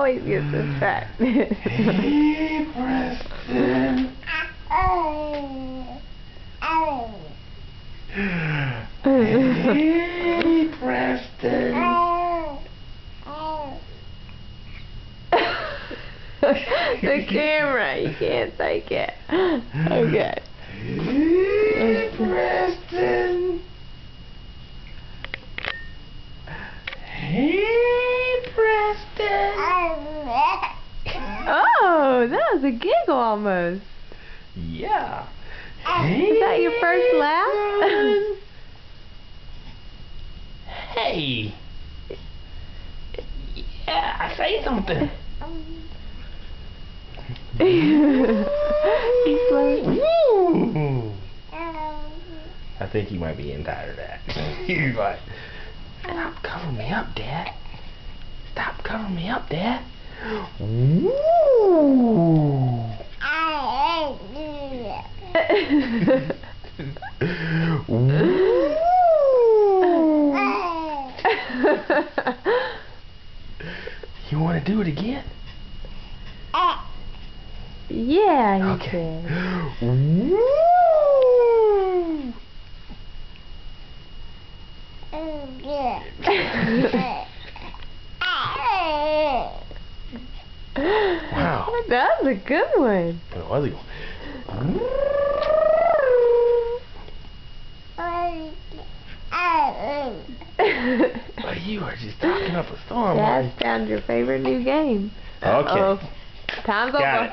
always gets distracted. Hey, Preston. Hey, Preston. The camera, you can't take it. Okay. Hey, Preston. Hey, Preston. Oh, that was a giggle almost. Yeah. Is that your first laugh? Hey. Yeah, say something. He's slow. Woo. I think he might be getting tired of that. He's like, stop covering me up, Dad. Stop covering me up, Dad. Woo. You want to do it again? Yeah, he Okay. can. Woo. Wow. That was a good one. It was a good one. Well, you are just talking up a storm. Dad found your favorite new game. Okay. Uh-oh. Time's Got over. it.